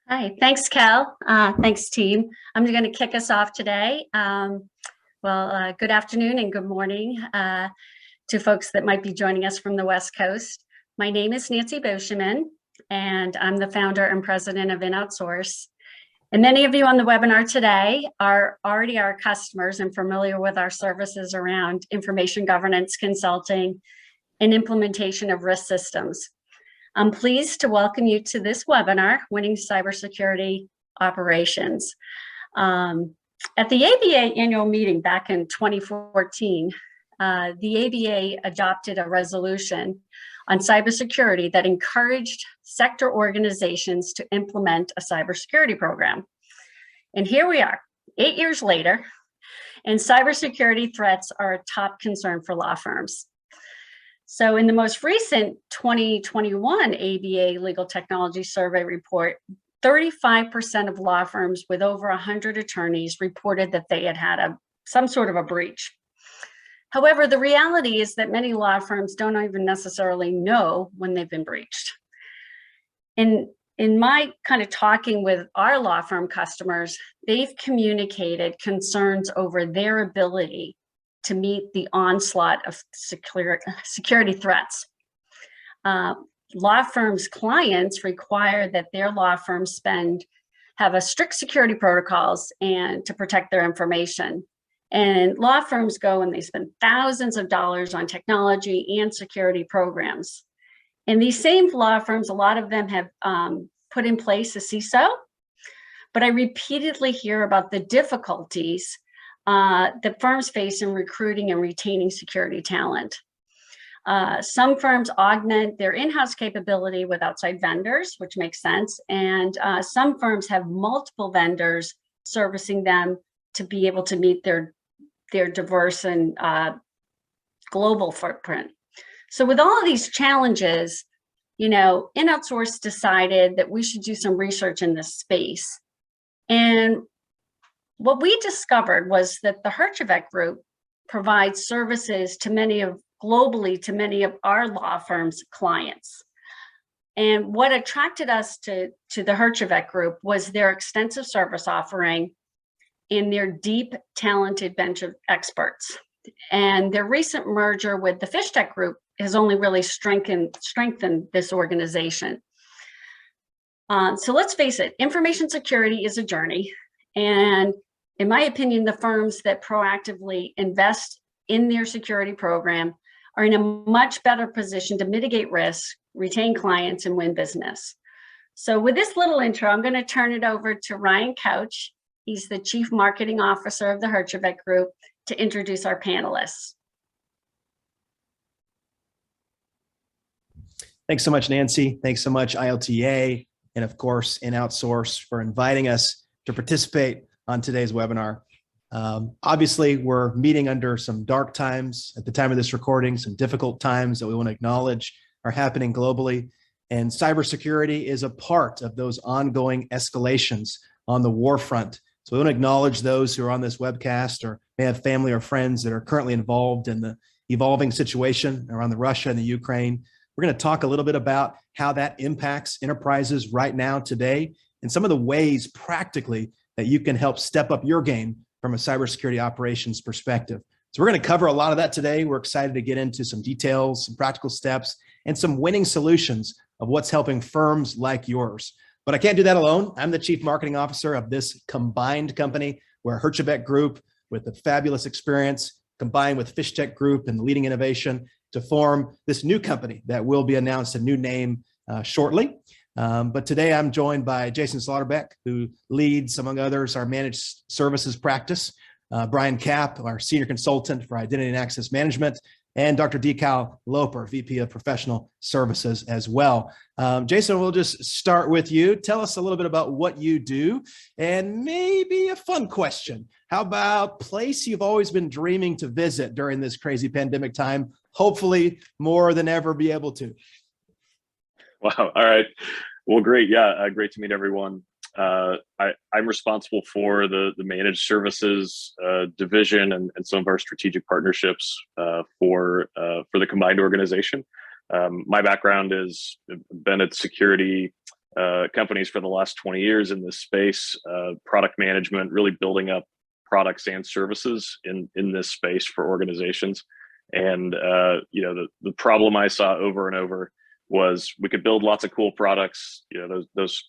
Hi, thanks, Cal. Thanks, team. I'm going to kick us off today. Good afternoon and good morning to folks that might be joining us from the West Coast. My name is Nancy Boscheman, and I'm the founder and president of InOutsource. And many of you on the webinar today are already our customers and familiar with our services around information governance consulting and implementation of risk systems. I'm pleased to welcome you to this webinar, Winning Cybersecurity Operations. At the ABA annual meeting back in 2014, the ABA adopted a resolution on cybersecurity that encouraged sector organizations to implement a cybersecurity program. And here we are, 8 years later, and cybersecurity threats are a top concern for law firms. So in the most recent 2021 ABA Legal Technology Survey report, 35% of law firms with over 100 attorneys reported that they had some sort of a breach. However, the reality is that many law firms don't even necessarily know when they've been breached. In my kind of talking with our law firm customers, they've communicated concerns over their ability to meet the onslaught of security threats. Law firms' clients require that their law firms have a strict security protocols and to protect their information. And law firms go and they spend thousands of dollars on technology and security programs. And these same law firms, a lot of them have put in place a CISO, but I repeatedly hear about the difficulties that firms face in recruiting and retaining security talent. Some firms augment their in-house capability with outside vendors, which makes sense. And some firms have multiple vendors servicing them to be able to meet their diverse and global footprint. So with all of these challenges, InOutsource decided that we should do some research in this space. And what we discovered was that the Herjavec Group provides services globally to many of our law firms' clients. And what attracted us to the Herjavec Group was their extensive service offering and their deep, talented bench of experts. And their recent merger with the Fishtech Group has only really strengthened this organization. So let's face it, information security is a journey. And in my opinion, the firms that proactively invest in their security program are in a much better position to mitigate risk, retain clients, and win business. So with this little intro, I'm going to turn it over to Ryan Couch. He's the Chief Marketing Officer of the Herjavec Group to introduce our panelists. Thanks so much, Nancy. Thanks so much, ILTA, and of course, InOutsource for inviting us to participate on today's webinar. Obviously, we're meeting under some dark times at the time of this recording, some difficult times that we want to acknowledge are happening globally. And cybersecurity is a part of those ongoing escalations on the war front. So we want to acknowledge those who are on this webcast or may have family or friends that are currently involved in the evolving situation around the Russia and the Ukraine. We're going to talk a little bit about how that impacts enterprises right now today and some of the ways practically that you can help step up your game from a cybersecurity operations perspective. So we're going to cover a lot of that today. We're excited to get into some details, some practical steps, and some winning solutions of what's helping firms like yours. But I can't do that alone. I'm the Chief Marketing Officer of this combined company where Herjavec Group, with a fabulous experience, combined with Fishtech Group and leading innovation to form this new company that will be announced a new name shortly. But today I'm joined by Jason Slaughterbeck, who leads, among others, our managed services practice, Brian Kapp, our senior consultant for identity and access management, and Dr. Decal Loper, VP of Professional Services as well. Jason, we'll just start with you. Tell us a little bit about what you do and maybe a fun question. How about place you've always been dreaming to visit during this crazy pandemic time, hopefully more than ever be able to? Wow. All right. Well, great. Yeah. Great to meet everyone. I'm responsible for the managed services division and some of our strategic partnerships for the combined organization. My background is been at security companies for the last 20 years in this space, product management, really building up products and services in this space for organizations. And the problem I saw over and over was we could build lots of cool products. Those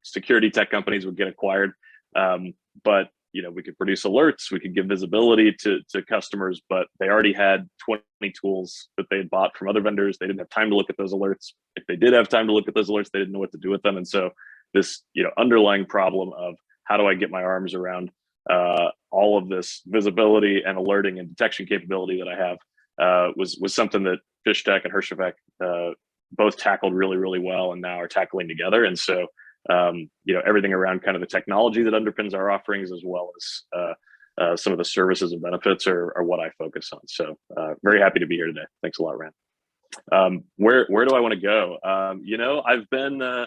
security tech companies would get acquired, but we could produce alerts, we could give visibility to customers, but they already had 20 tools that they had bought from other vendors. They didn't have time to look at those alerts. If they did have time to look at those alerts, they didn't know what to do with them. And so this underlying problem of how do I get my arms around all of this visibility and alerting and detection capability that I have was something that Fishtech and Herjavec both tackled really, really well, and now are tackling together. And so everything around kind of the technology that underpins our offerings, as well as some of the services and benefits are what I focus on. So very happy to be here today. Thanks a lot, Rand. Where do I want to go? I've been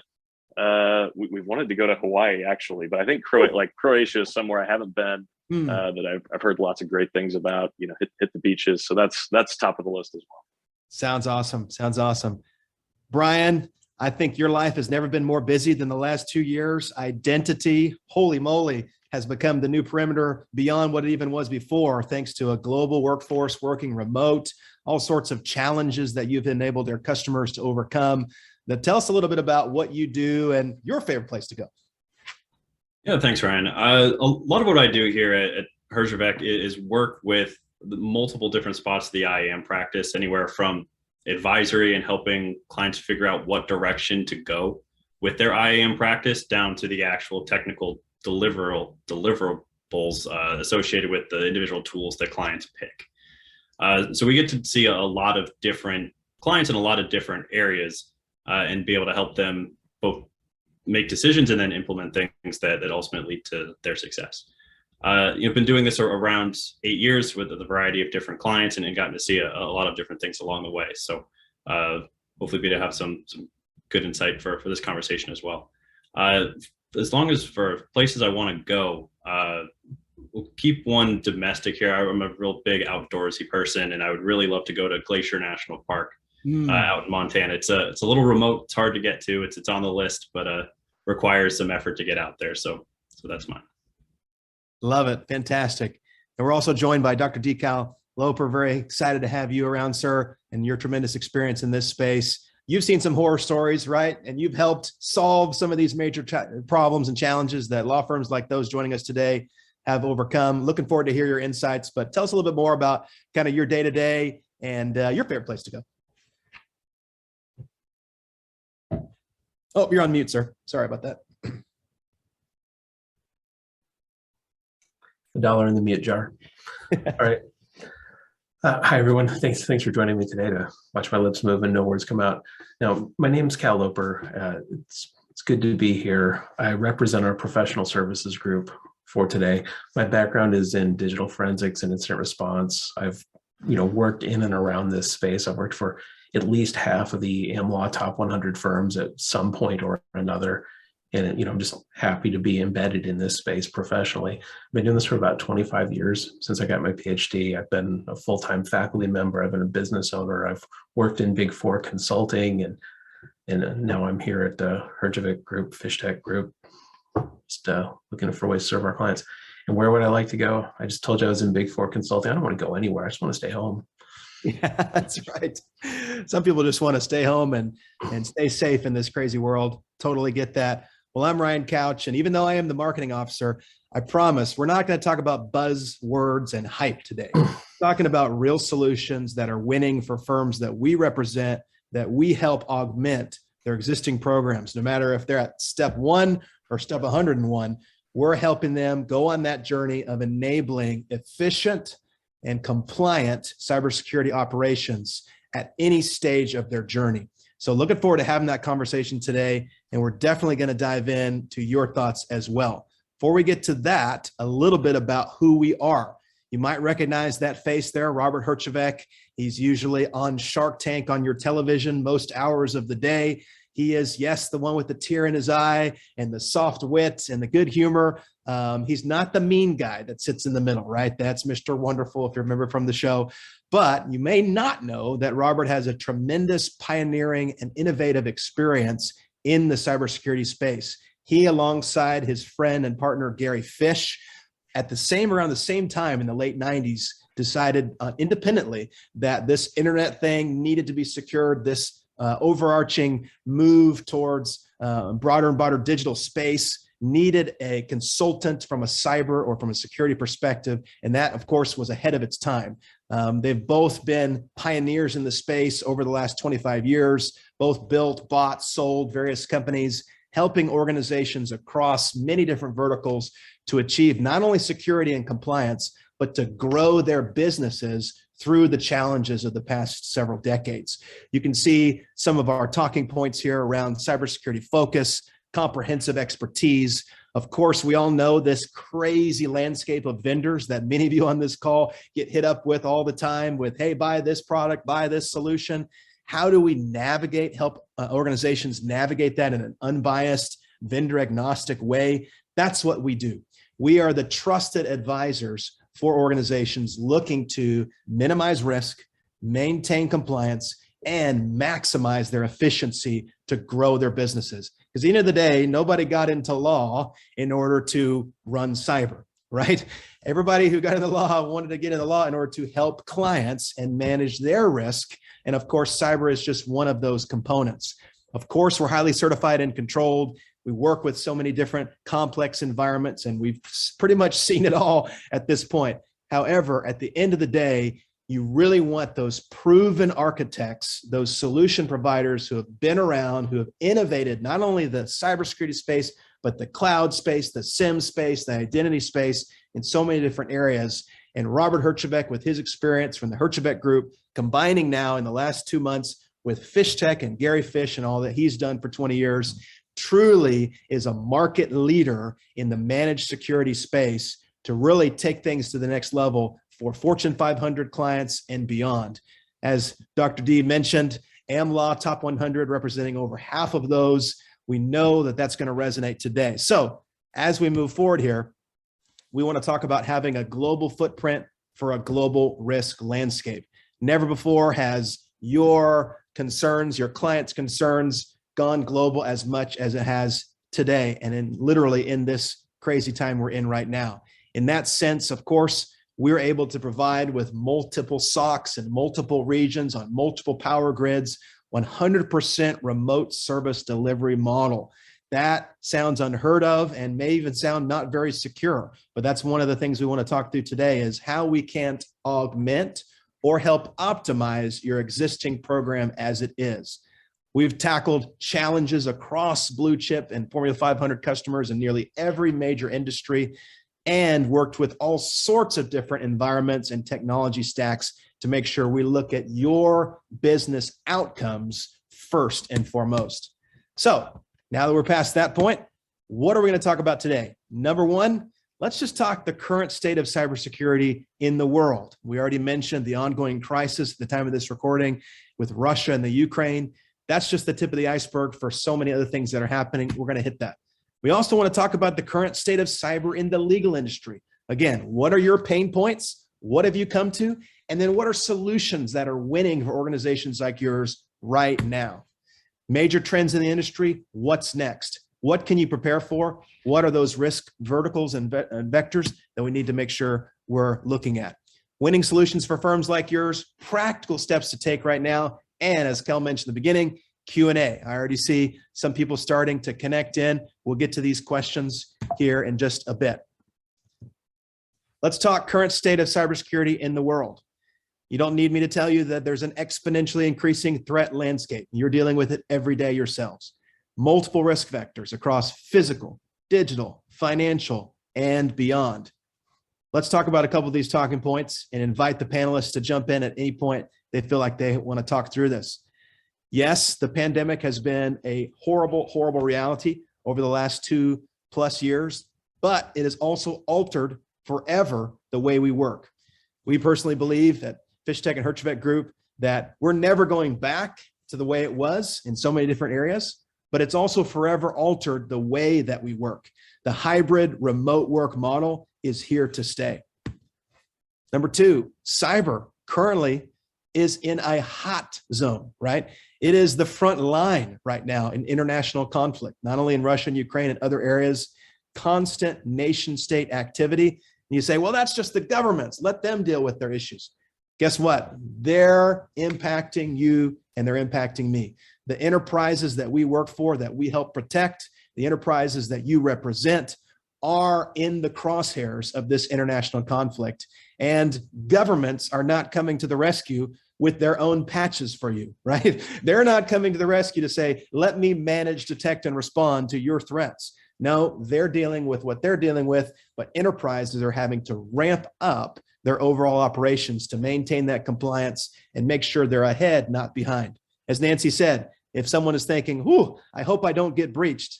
we've wanted to go to Hawaii actually, but I think Croatia is somewhere I haven't been that I've heard lots of great things about. Hit the beaches. So that's top of the list as well. Sounds awesome. Sounds awesome. Brian, I think your life has never been more busy than the last 2 years. Identity, holy moly, has become the new perimeter beyond what it even was before, thanks to a global workforce working remote, all sorts of challenges that you've enabled their customers to overcome. Now, tell us a little bit about what you do and your favorite place to go. Yeah, thanks, Ryan. A lot of what I do here at Herjavec is work with multiple different spots of the IAM practice, anywhere from advisory and helping clients figure out what direction to go with their IAM practice, down to the actual technical deliverables associated with the individual tools that clients pick. So we get to see a lot of different clients in a lot of different areas and be able to help them both make decisions and then implement things that ultimately lead to their success. I've been doing this around 8 years with a variety of different clients and gotten to see a lot of different things along the way. So hopefully we have some good insight for this conversation as well. As long as for places I want to go, we'll keep one domestic here. I'm a real big outdoorsy person, and I would really love to go to Glacier National Park out in Montana. It's a little remote. It's hard to get to. It's on the list, but requires some effort to get out there. So that's mine. Love it. Fantastic. And we're also joined by Dr. Decal Loper. Very excited to have you around, sir, and your tremendous experience in this space. You've seen some horror stories, right? And you've helped solve some of these major problems and challenges that law firms like those joining us today have overcome. Looking forward to hear your insights, but tell us a little bit more about kind of your day-to-day and your favorite place to go. Oh, you're on mute, sir. Sorry about that. $1 in the mute jar. All right. Hi, everyone. Thanks for joining me today to watch my lips move and no words come out. Now, my name's Cal Loper. It's good to be here. I represent our professional services group for today. My background is in digital forensics and incident response. I've worked in and around this space. I've worked for at least half of the AmLaw top 100 firms at some point or another. And, I'm just happy to be embedded in this space professionally. I've been doing this for about 25 years since I got my PhD. I've been a full-time faculty member. I've been a business owner. I've worked in Big Four consulting, and now I'm here at the Herjavec Group, Fishtech Group, just looking for ways to serve our clients. And where would I like to go? I just told you I was in Big Four consulting. I don't want to go anywhere. I just want to stay home. Yeah, that's right. Some people just want to stay home and stay safe in this crazy world. Totally get that. Well, I'm Ryan Couch, and even though I am the marketing officer, I promise we're not going to talk about buzzwords and hype today. We're talking about real solutions that are winning for firms that we represent, that we help augment their existing programs. No matter if they're at step 1 or step 101, we're helping them go on that journey of enabling efficient and compliant cybersecurity operations at any stage of their journey. So looking forward to having that conversation today, and we're definitely going to dive into your thoughts as well. Before we get to that, a little bit about who we are. You might recognize that face there, Robert Herjavec. He's usually on Shark Tank on your television most hours of the day. He is, yes, the one with the tear in his eye and the soft wit and the good humor. He's not the mean guy that sits in the middle, right? That's Mr. Wonderful, if you remember from the show. But you may not know that Robert has a tremendous pioneering and innovative experience in the cybersecurity space. He, alongside his friend and partner, Gary Fish, around the same time in the late 90s, decided independently that this internet thing needed to be secured, this overarching move towards broader and broader digital space needed a consultant from a cyber or from a security perspective. And that, of course, was ahead of its time. They've both been pioneers in the space over the last 25 years, both built, bought, sold various companies, helping organizations across many different verticals to achieve not only security and compliance, but to grow their businesses through the challenges of the past several decades. You can see some of our talking points here around cybersecurity focus, comprehensive expertise. Of course, we all know this crazy landscape of vendors that many of you on this call get hit up with all the time with, hey, buy this product, buy this solution. How do we help organizations navigate that in an unbiased, vendor agnostic way? That's what we do. We are the trusted advisors for organizations looking to minimize risk, maintain compliance, and maximize their efficiency to grow their businesses. Because at the end of the day, nobody got into law in order to run cyber, right? Everybody who got into law wanted to get into law in order to help clients and manage their risk. And of course, cyber is just one of those components. Of course, we're highly certified and controlled. We work with so many different complex environments, and we've pretty much seen it all at this point. However, at the end of the day, you really want those proven architects, those solution providers who have been around, who have innovated not only the cybersecurity space, but the cloud space, the SIM space, the identity space in so many different areas. And Robert Herjavec, with his experience from the Herjavec Group, combining now in the last 2 months with Fishtech and Gary Fish and all that he's done for 20 years, truly is a market leader in the managed security space to really take things to the next level for Fortune 500 clients and beyond. As Dr. D mentioned, AmLaw Top 100 representing over half of those. We know that that's going to resonate today. So as we move forward here, we want to talk about having a global footprint for a global risk landscape. Never before has your concerns, your clients' concerns gone global as much as it has today and literally in this crazy time we're in right now. In that sense, of course, we're able to provide with multiple SOCs in multiple regions on multiple power grids, 100% remote service delivery model. That sounds unheard of and may even sound not very secure, but that's one of the things we want to talk through today is how we can augment or help optimize your existing program as it is. We've tackled challenges across blue chip and Formula 500 customers in nearly every major industry and worked with all sorts of different environments and technology stacks to make sure we look at your business outcomes first and foremost. So now that we're past that point, what are we going to talk about today? Number one, let's just talk the current state of cybersecurity in the world. We already mentioned the ongoing crisis at the time of this recording with Russia and the Ukraine. That's just the tip of the iceberg for so many other things that are happening. We're going to hit that. We also want to talk about the current state of cyber in the legal industry. Again, what are your pain points? What have you come to? And then what are solutions that are winning for organizations like yours right now? Major trends in the industry, what's next? What can you prepare for? What are those risk verticals and vectors that we need to make sure we're looking at? Winning solutions for firms like yours, practical steps to take right now. And as Kel mentioned at the beginning, Q&A. I already see some people starting to connect in. We'll get to these questions here in just a bit. Let's talk current state of cybersecurity in the world. You don't need me to tell you that there's an exponentially increasing threat landscape. You're dealing with it every day yourselves. Multiple risk vectors across physical, digital, financial, and beyond. Let's talk about a couple of these talking points and invite the panelists to jump in at any point they feel like they want to talk through this. Yes, the pandemic has been a horrible, horrible reality over the last 2+ years, but it has also altered forever the way we work. We personally believe at Fishtech and Herjavec Group that we're never going back to the way it was in so many different areas, but it's also forever altered the way that we work. The hybrid remote work model is here to stay. Number two, cyber currently is in a hot zone, right? It is the front line right now in international conflict, not only in Russia and Ukraine and other areas, constant nation state activity. And you say, well, that's just the governments. Let them deal with their issues. Guess what? They're impacting you and they're impacting me. The enterprises that we work for, that we help protect, the enterprises that you represent are in the crosshairs of this international conflict. And governments are not coming to the rescue with their own patches for you, right? They're not coming to the rescue to say, let me manage, detect, and respond to your threats. No, they're dealing with what they're dealing with, but enterprises are having to ramp up their overall operations to maintain that compliance and make sure they're ahead, not behind. As Nancy said, if someone is thinking, "Ooh, I hope I don't get breached,"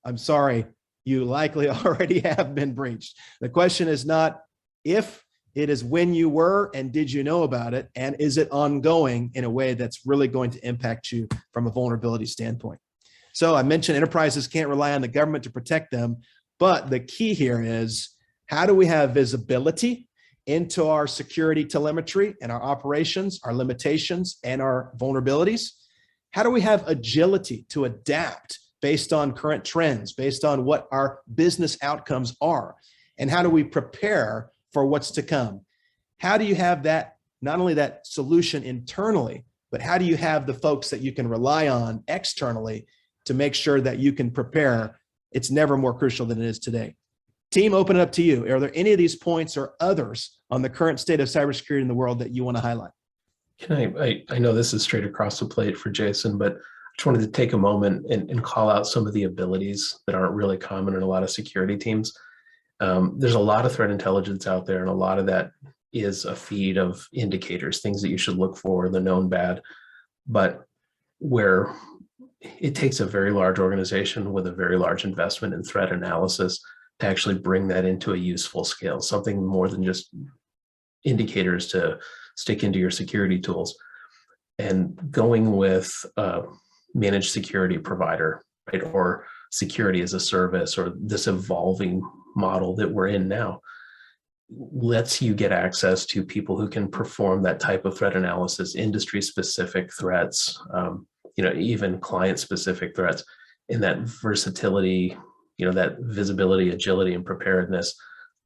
I'm sorry, you likely already have been breached. The question is not if, it is when you were, and did you know about it, and is it ongoing in a way that's really going to impact you from a vulnerability standpoint. So I mentioned enterprises can't rely on the government to protect them, but the key here is, how do we have visibility into our security telemetry and our operations, our limitations, and our vulnerabilities? How do we have agility to adapt based on current trends, based on what our business outcomes are? And how do we prepare for what's to come? How do you have that, not only that solution internally, but how do you have the folks that you can rely on externally to make sure that you can prepare? It's never more crucial than it is today. Team, open it up to you. Are there any of these points or others on the current state of cybersecurity in the world that you want to highlight? I know this is straight across the plate for Jason, but I just wanted to take a moment and call out some of the abilities that aren't really common in a lot of security teams. There's a lot of threat intelligence out there, and a lot of that is a feed of indicators, things that you should look for, the known bad. But where it takes a very large organization with a very large investment in threat analysis to actually bring that into a useful scale, something more than just indicators to stick into your security tools. And going with a managed security provider, right, or security as a service, or this evolving model that we're in now, lets you get access to people who can perform that type of threat analysis, industry specific threats, even client specific threats. And that versatility, that visibility, agility, and preparedness,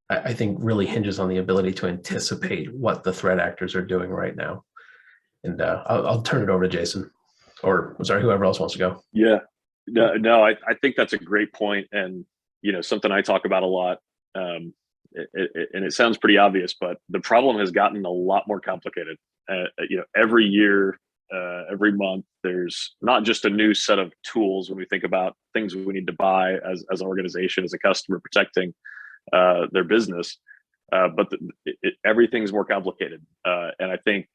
I think really hinges on the ability to anticipate what the threat actors are doing right now. And I'll turn it over to Jason, or I'm sorry, whoever else wants to go. Yeah, no, I think that's a great point, and something I talk about a lot. And it sounds pretty obvious, but the problem has gotten a lot more complicated. Every year, every month, there's not just a new set of tools when we think about things we need to buy as an organization, as a customer protecting their business, but everything's more complicated. And I think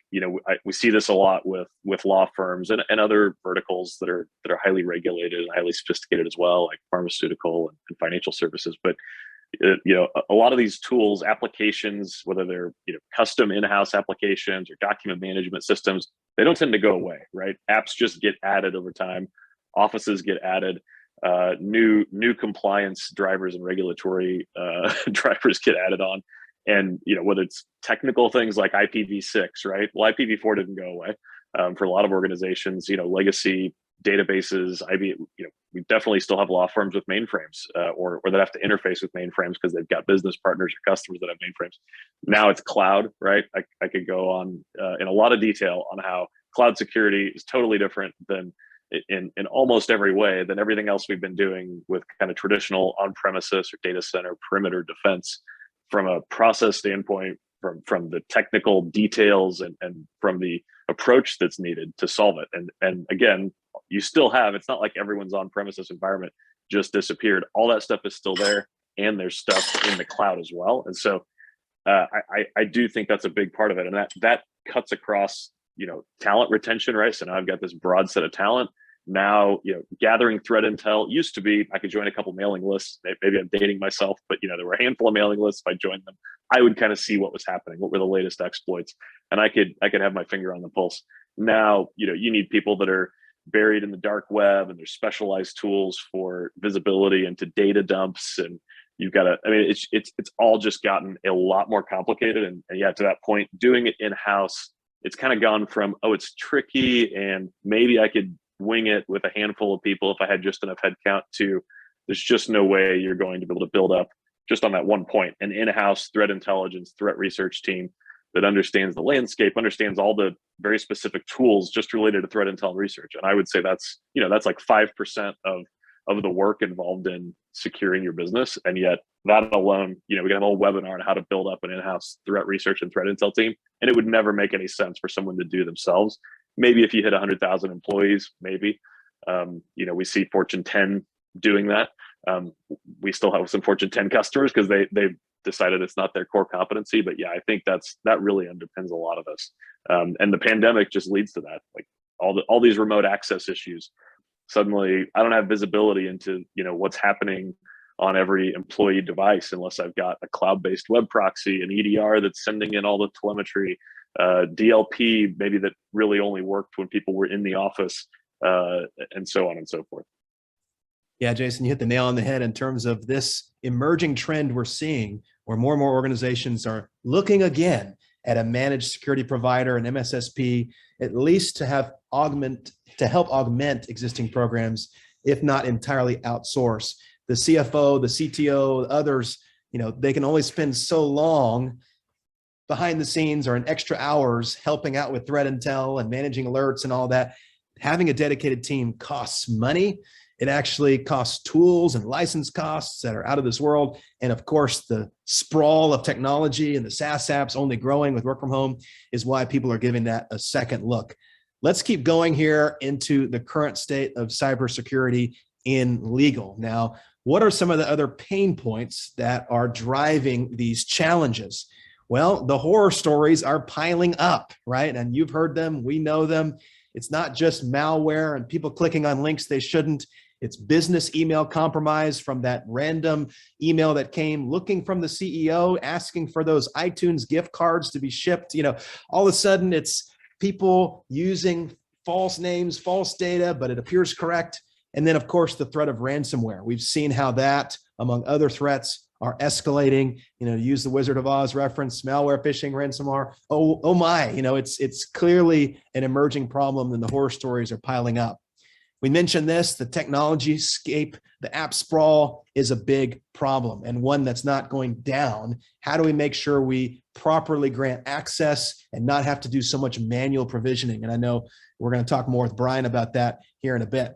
we see this a lot with law firms and other verticals that are highly regulated and highly sophisticated as well, like pharmaceutical and financial services. But a lot of these tools, applications, whether they're custom in-house applications or document management systems, they don't tend to go away, right? Apps just get added over time. Offices get added. New compliance drivers and regulatory drivers get added on. And whether it's technical things like IPv6, right? Well, IPv4 didn't go away for a lot of organizations. Legacy databases, we definitely still have law firms with mainframes, or that have to interface with mainframes because they've got business partners or customers that have mainframes. Now it's cloud, right? I could go on in a lot of detail on how cloud security is totally different than in almost every way than everything else we've been doing with kind of traditional on-premises or data center perimeter defense, from a process standpoint, from the technical details and from the approach that's needed to solve it. And again, you still have, it's not like everyone's on-premises environment just disappeared. All that stuff is still there, and there's stuff in the cloud as well. And so I do think that's a big part of it, and that cuts across talent retention, right? So now I've got this broad set of talent. Now, gathering threat intel used to be, I could join a couple mailing lists. Maybe I'm dating myself, but there were a handful of mailing lists. If I joined them, I would kind of see what was happening, what were the latest exploits, and I could have my finger on the pulse. Now, you need people that are buried in the dark web, and there's specialized tools for visibility into data dumps, and you've got to. I mean, it's all just gotten a lot more complicated. And yeah, to that point, doing it in-house it's kind of gone from, oh, it's tricky and maybe I could wing it with a handful of people if I had just enough headcount, to there's just no way you're going to be able to build up just on that one point an in-house threat intelligence, threat research team that understands the landscape, understands all the very specific tools just related to threat intel research. And I would say that's, that's like 5% of the work involved in securing your business. And yet that alone, we can have a whole webinar on how to build up an in-house threat research and threat intel team. And it would never make any sense for someone to do themselves. Maybe if you hit 100,000 employees, maybe, we see Fortune 10 doing that. We still have some Fortune 10 customers because they've decided it's not their core competency. But yeah, I think that really underpins a lot of this. And the pandemic just leads to that. Like all these remote access issues. Suddenly, I don't have visibility into what's happening on every employee device unless I've got a cloud-based web proxy, an EDR that's sending in all the telemetry, DLP maybe that really only worked when people were in the office, and so on and so forth. Yeah, Jason, you hit the nail on the head in terms of this emerging trend we're seeing, where more and more organizations are looking again at a managed security provider, an MSSP, at least to help augment existing programs, if not entirely outsource. The CFO, the CTO, others, they can only spend so long behind the scenes or in extra hours helping out with threat intel and managing alerts and all that. Having a dedicated team costs money. It actually costs tools and license costs that are out of this world. And of course, the sprawl of technology and the SaaS apps only growing with work from home is why people are giving that a second look. Let's keep going here into the current state of cybersecurity in legal. Now, what are some of the other pain points that are driving these challenges? Well, the horror stories are piling up, right? And you've heard them, we know them. It's not just malware and people clicking on links they shouldn't. It's business email compromise from that random email that came looking from the CEO, asking for those iTunes gift cards to be shipped. All of a sudden it's people using false names, false data, but it appears correct. And then of course, the threat of ransomware. We've seen how that, among other threats, are escalating, to use the Wizard of Oz reference, malware, phishing, ransomware. Oh my, it's clearly an emerging problem and the horror stories are piling up. We mentioned this, the technology scape, the app sprawl is a big problem and one that's not going down. How do we make sure we properly grant access and not have to do so much manual provisioning? And I know we're going to talk more with Brian about that here in a bit.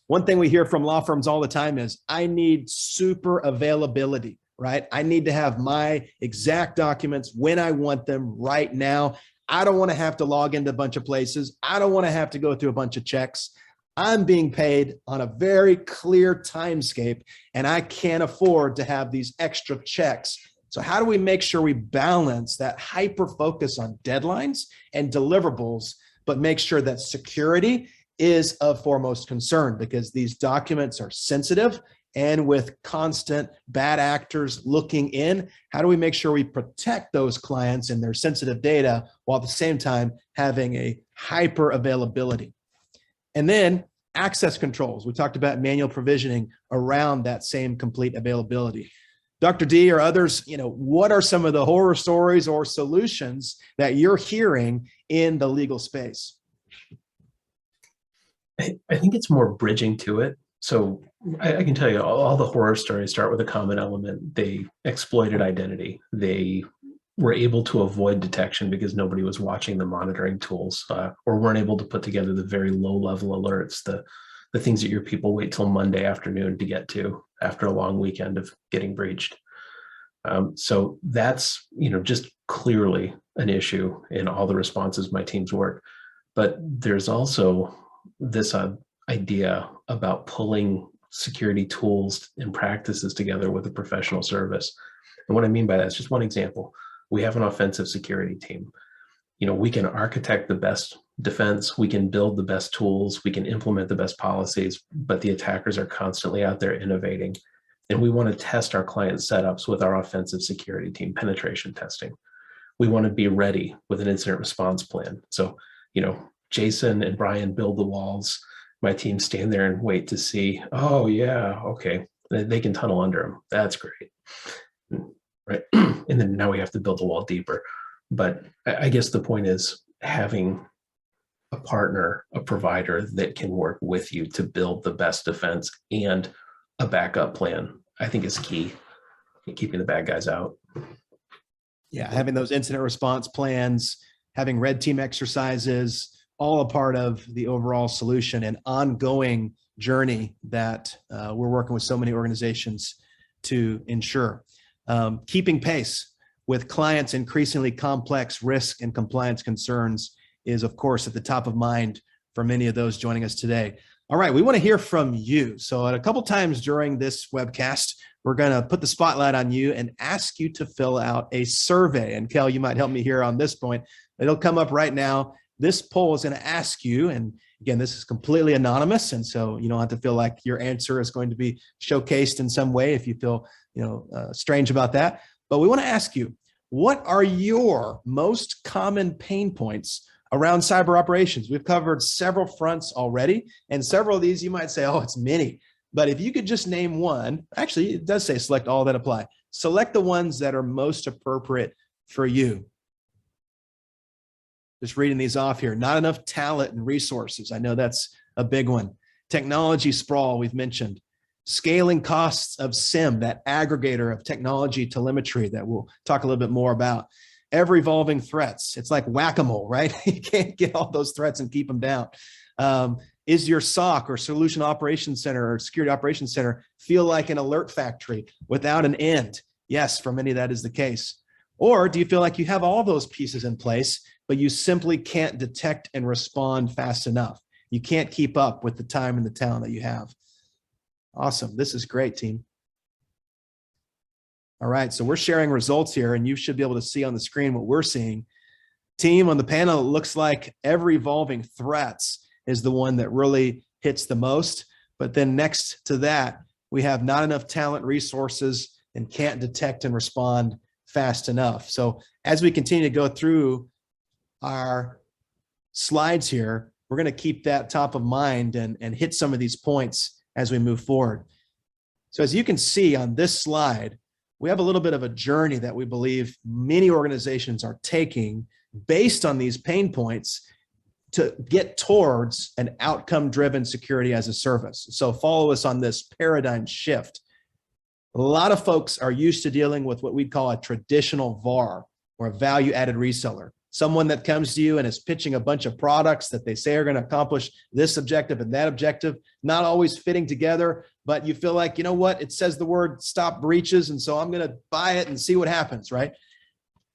One thing we hear from law firms all the time is, I need super availability, right? I need to have my exact documents when I want them right now. I don't want to have to log into a bunch of places. I don't want to have to go through a bunch of checks. I'm being paid on a very clear timescape, and I can't afford to have these extra checks. So how do we make sure we balance that hyper focus on deadlines and deliverables, but make sure that security is of foremost concern, because these documents are sensitive, and with constant bad actors looking in, how do we make sure we protect those clients and their sensitive data while at the same time having a hyper availability? And then access controls. We talked about manual provisioning around that same complete availability. Dr. D or others, what are some of the horror stories or solutions that you're hearing in the legal space? I think it's more bridging to it. So I can tell you all the horror stories start with a common element. They exploited identity. They were able to avoid detection because nobody was watching the monitoring tools, or weren't able to put together the very low level alerts, the things that your people wait till Monday afternoon to get to after a long weekend of getting breached. So that's, just clearly an issue in all the responses my teams work. But there's also this idea about pulling security tools and practices together with a professional service. And what I mean by that is just one example. We have an offensive security team. We can architect the best defense, we can build the best tools, we can implement the best policies, but the attackers are constantly out there innovating. And we want to test our client setups with our offensive security team, penetration testing. We want to be ready with an incident response plan. So, Jason and Brian build the walls. My team stand there and wait to see, oh yeah, okay, they can tunnel under them. That's great. Right. And then now we have to build the wall deeper. But I guess the point is having a partner, a provider that can work with you to build the best defense and a backup plan, I think is key in keeping the bad guys out. Yeah, having those incident response plans, having red team exercises, all a part of the overall solution and ongoing journey that we're working with so many organizations to ensure. Keeping pace with clients' increasingly complex risk and compliance concerns is, of course, at the top of mind for many of those joining us today. All right, we want to hear from you. So at a couple times during this webcast, we're going to put the spotlight on you and ask you to fill out a survey. And Kel, you might help me here on this point. It'll come up right now. This poll is going to ask you, and again, this is completely anonymous, and so you don't have to feel like your answer is going to be showcased in some way if you feel strange about that. But we want to ask you, what are your most common pain points around cyber operations? We've covered several fronts already, and several of these you might say, oh, it's many. But if you could just name one, actually, it does say select all that apply. Select the ones that are most appropriate for you. Just reading these off here. Not enough talent and resources. I know that's a big one. Technology sprawl, we've mentioned. Scaling costs of SIM, that aggregator of technology telemetry that we'll talk a little bit more about. Ever evolving threats. It's like whack-a-mole, right? You can't get all those threats and keep them down. Is your SOC or Solution Operations Center or Security Operations Center feel like an alert factory without an end? Yes, for many that is the case. Or do you feel like you have all those pieces in place, but you simply can't detect and respond fast enough? You can't keep up with the time and the talent that you have. Awesome. This is great, team. All right, so we're sharing results here, and you should be able to see on the screen what we're seeing. Team on the panel, it looks like ever evolving threats is the one that really hits the most. But then next to that, we have not enough talent, resources, and can't detect and respond fast enough. So as we continue to go through our slides here, we're going to keep that top of mind and hit some of these points as we move forward. So as you can see on this slide, we have a little bit of a journey that we believe many organizations are taking based on these pain points to get towards an outcome-driven security as a service. So follow us on this paradigm shift. A lot of folks are used to dealing with what we'd call a traditional VAR, or a value-added reseller. Someone that comes to you and is pitching a bunch of products that they say are going to accomplish this objective and that objective, not always fitting together, but you feel like, you know what, it says the word stop breaches, and so I'm going to buy it and see what happens, right?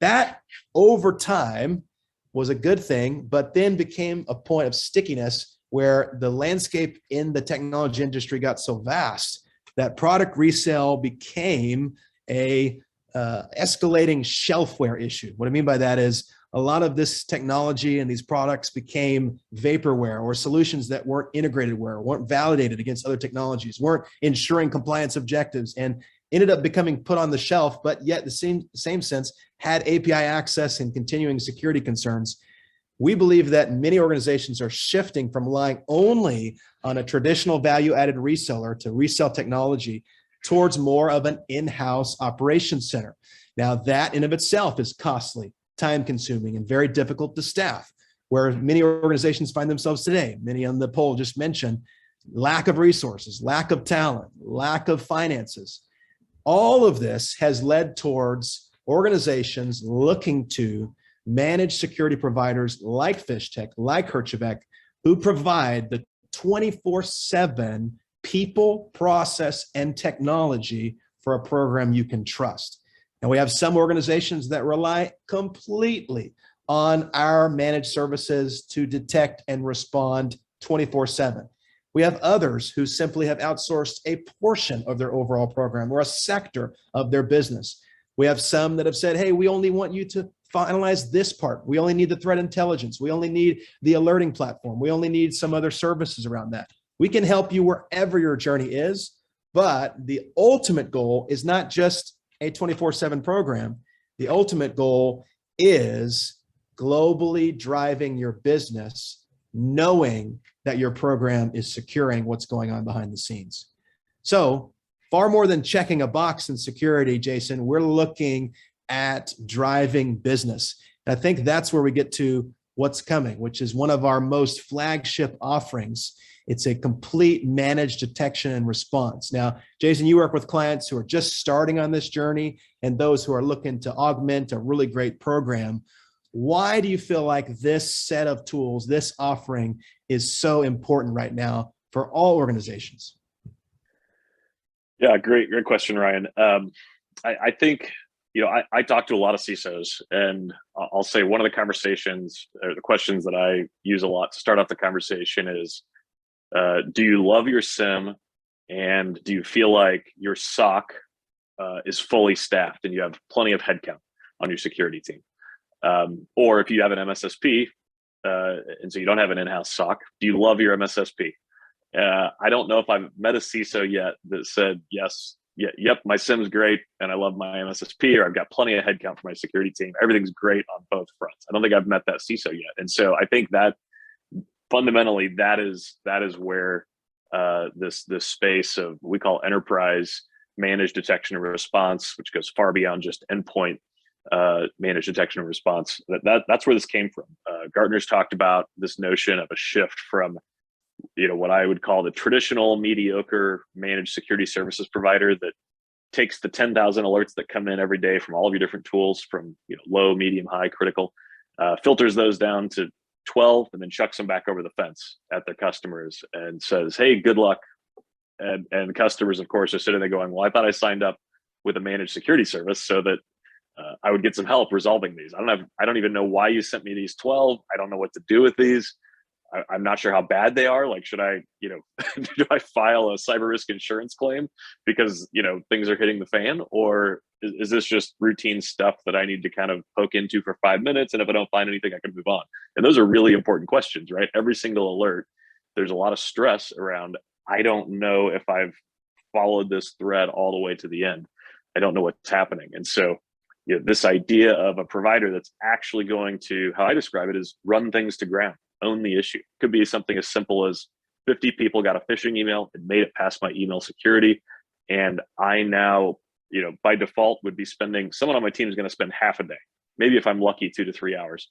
That over time was a good thing, but then became a point of stickiness where the landscape in the technology industry got so vast that product resale became a escalating shelfware issue. What I mean by that is a lot of this technology and these products became vaporware, or solutions that weren't integrated ware, weren't validated against other technologies, weren't ensuring compliance objectives, and ended up becoming put on the shelf, but yet the same sense had API access and continuing security concerns. We believe that many organizations are shifting from relying only on a traditional value-added reseller to resell technology towards more of an in-house operations center. Now, that in of itself is costly, time-consuming, and very difficult to staff, where many organizations find themselves today. Many on the poll just mentioned lack of resources, lack of talent, lack of finances. All of this has led towards organizations looking to manage security providers like Fishtech, like Herjavec, who provide the 24/7 people, process, and technology for a program you can trust. And we have some organizations that rely completely on our managed services to detect and respond 24/7. We have others who simply have outsourced a portion of their overall program or a sector of their business. We have some that have said, hey, we only want you to finalize this part. We only need the threat intelligence. We only need the alerting platform. We only need some other services around that. We can help you wherever your journey is, but the ultimate goal is not just a 24/7 program. The ultimate goal is globally driving your business, knowing that your program is securing what's going on behind the scenes. So far more than checking a box in security, Jason, we're looking at driving business. And I think that's where we get to what's coming, which is one of our most flagship offerings. It's a complete managed detection and response. Now, Jason, you work with clients who are just starting on this journey and those who are looking to augment a really great program. Why do you feel like this set of tools, this offering, is so important right now for all organizations? Yeah, great question, Ryan. I think, I talk to a lot of CISOs, and I'll say one of the conversations or the questions that I use a lot to start off the conversation is, do you love your SIM, and do you feel like your SOC is fully staffed and you have plenty of headcount on your security team? Or if you have an MSSP, and so you don't have an in-house SOC, do you love your MSSP? I don't know if I've met a CISO yet that said, yes, yep, my SIM's great and I love my MSSP, or I've got plenty of headcount for my security team. Everything's great on both fronts. I don't think I've met that CISO yet. And so I think that fundamentally that is where this space of what we call enterprise managed detection and response, which goes far beyond just endpoint managed detection and response, that's where this came from. Gartner's talked about this notion of a shift from what I would call the traditional mediocre managed security services provider that takes the 10,000 alerts that come in every day from all of your different tools, from low, medium, high, critical, filters those down to 12, and then chucks them back over the fence at their customers and says, hey, good luck. And customers, of course, are sitting there going, well, I thought I signed up with a managed security service so that I would get some help resolving these. I don't even know why you sent me these 12. I don't know what to do with these. I'm not sure how bad they are. Like, should I, do I file a cyber risk insurance claim because, things are hitting the fan? Or is this just routine stuff that I need to kind of poke into for 5 minutes? And if I don't find anything, I can move on. And those are really important questions, right? Every single alert, there's a lot of stress around, I don't know if I've followed this thread all the way to the end. I don't know what's happening. And so, this idea of a provider that's actually going to, how I describe it, is run things to ground, own the issue. Could be something as simple as 50 people got a phishing email, it made it past my email security, and I now, by default would be spending, someone on my team is going to spend half a day, maybe if I'm lucky 2 to 3 hours,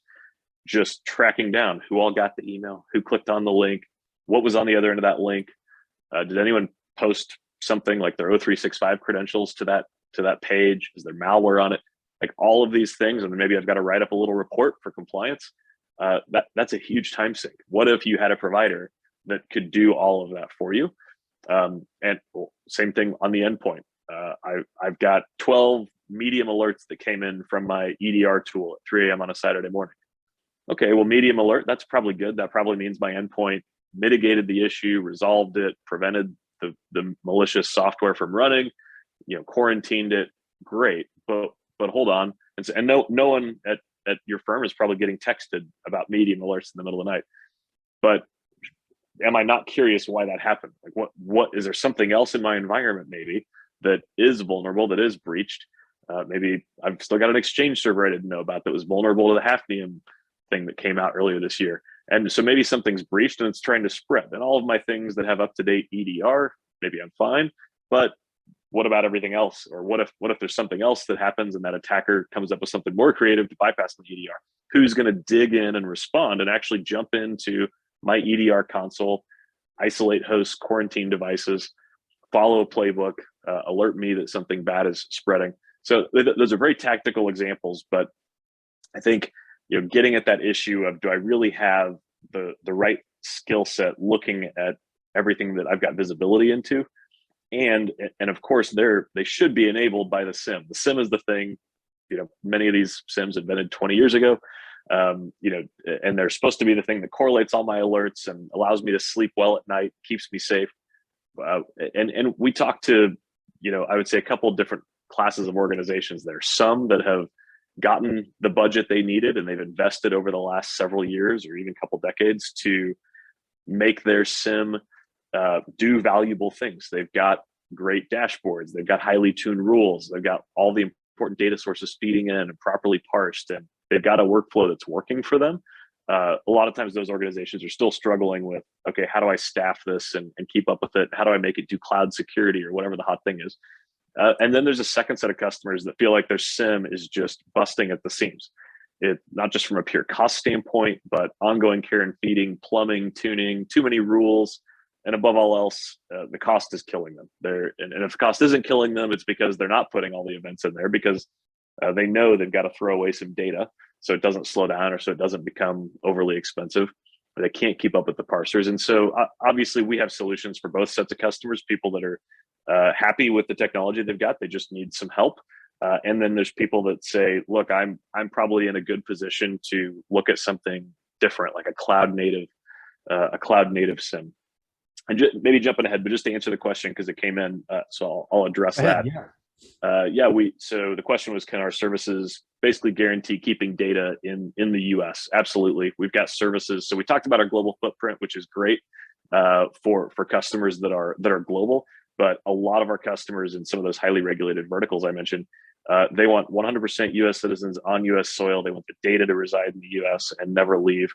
just tracking down who all got the email, who clicked on the link, what was on the other end of that link, did anyone post something like their O365 credentials to that page, is there malware on it, like all of these things, and then maybe I've got to write up a little report for compliance. That's a huge time sink. What if you had a provider that could do all of that for you? And same thing on the endpoint. I've got 12 medium alerts that came in from my EDR tool at 3 a.m. on a Saturday morning. Okay, well, medium alert, that's probably good. That probably means my endpoint mitigated the issue, resolved it, prevented the malicious software from running, quarantined it. Great, but hold on, and no one at your firm is probably getting texted about medium alerts in the middle of the night. But am I not curious why that happened? Like, what is there something else in my environment maybe that is vulnerable, that is breached? Maybe I've still got an Exchange server I didn't know about that was vulnerable to the Hafnium thing that came out earlier this year. And so maybe something's breached and it's trying to spread. And all of my things that have up-to-date EDR, maybe I'm fine, but what about everything else? Or what if there's something else that happens and that attacker comes up with something more creative to bypass the EDR? Who's going to dig in and respond and actually jump into my EDR console, isolate hosts, quarantine devices, follow a playbook, alert me that something bad is spreading? So those are very tactical examples, but I think getting at that issue of, do I really have the right skill set looking at everything that I've got visibility into? And of course, they should be enabled by the SIM. The SIM is the thing. Many of these SIMs invented 20 years ago. And they're supposed to be the thing that correlates all my alerts and allows me to sleep well at night, keeps me safe. And we talked to, I would say a couple of different classes of organizations there. Some that have gotten the budget they needed and they've invested over the last several years or even a couple decades to make their SIM do valuable things. They've got great dashboards, they've got highly tuned rules, they've got all the important data sources feeding in and properly parsed, and they've got a workflow that's working for them. A lot of times those organizations are still struggling with, okay, how do I staff this and keep up with it? How do I make it do cloud security or whatever the hot thing is? And then there's a second set of customers that feel like their SIM is just busting at the seams. it not just from a pure cost standpoint, but ongoing care and feeding, plumbing, tuning, too many rules, and above all else, the cost is killing them. And if the cost isn't killing them, it's because they're not putting all the events in there because they know they've got to throw away some data so it doesn't slow down or so it doesn't become overly expensive. But they can't keep up with the parsers. And so obviously we have solutions for both sets of customers, people that are happy with the technology they've got, they just need some help. And then there's people that say, look, I'm probably in a good position to look at something different, like a cloud native SIM. And maybe jumping ahead, but just to answer the question because it came in, so I'll address that. So the question was, can our services basically guarantee keeping data in the US? Absolutely. We've got services. So we talked about our global footprint, which is great for customers that are global, but a lot of our customers in some of those highly regulated verticals I mentioned, they want 100% US citizens on US soil. They want the data to reside in the US and never leave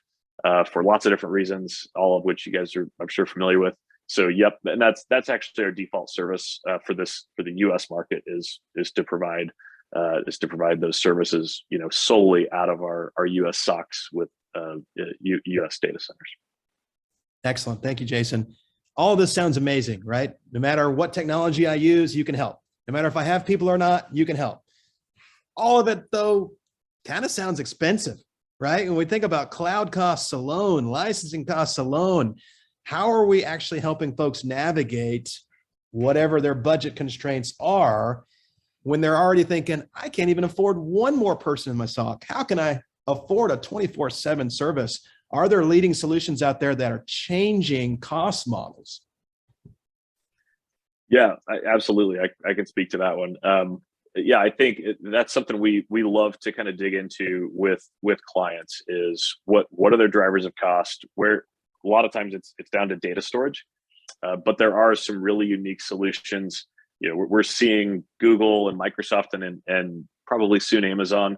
for lots of different reasons, all of which you guys are, I'm sure, familiar with. So, yep, and that's actually our default service for the U.S. market is to provide those services, solely out of our U.S. SOCs with U.S. data centers. Excellent, thank you, Jason. All of this sounds amazing, right? No matter what technology I use, you can help. No matter if I have people or not, you can help. All of it, though, kind of sounds expensive, right? When we think about cloud costs alone, licensing costs alone, how are we actually helping folks navigate whatever their budget constraints are when they're already thinking, I can't even afford one more person in my SOC? How can I afford a 24/7 service? Are there leading solutions out there that are changing cost models? Yeah, absolutely. I can speak to that one. I think that's something we love to kind of dig into with clients is what are their drivers of cost? Where a lot of times it's down to data storage, but there are some really unique solutions. We're seeing Google and Microsoft and probably soon Amazon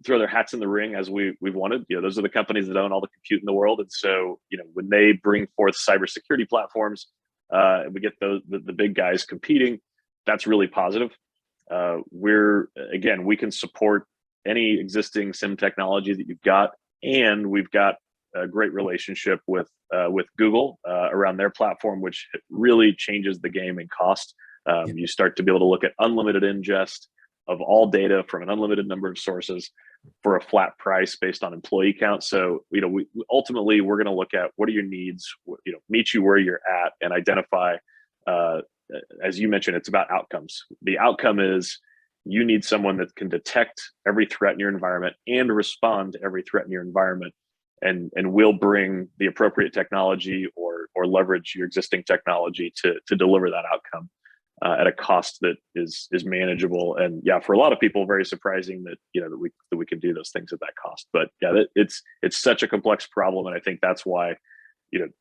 throw their hats in the ring as we've wanted. Those are the companies that own all the compute in the world, and so when they bring forth cybersecurity platforms, we get the big guys competing. That's really positive. We can support any existing SIM technology that you've got, and we've got a great relationship with Google around their platform, which really changes the game in cost. You start to be able to look at unlimited ingest of all data from an unlimited number of sources for a flat price based on employee count. So, we ultimately we're going to look at what are your needs, meet you where you're at, and identify. As you mentioned, it's about outcomes. The outcome is you need someone that can detect every threat in your environment and respond to every threat in your environment. And we'll bring the appropriate technology or leverage your existing technology to deliver that outcome at a cost that is manageable. And for a lot of people, very surprising that that we can do those things at that cost. But it's such a complex problem, and I think that's why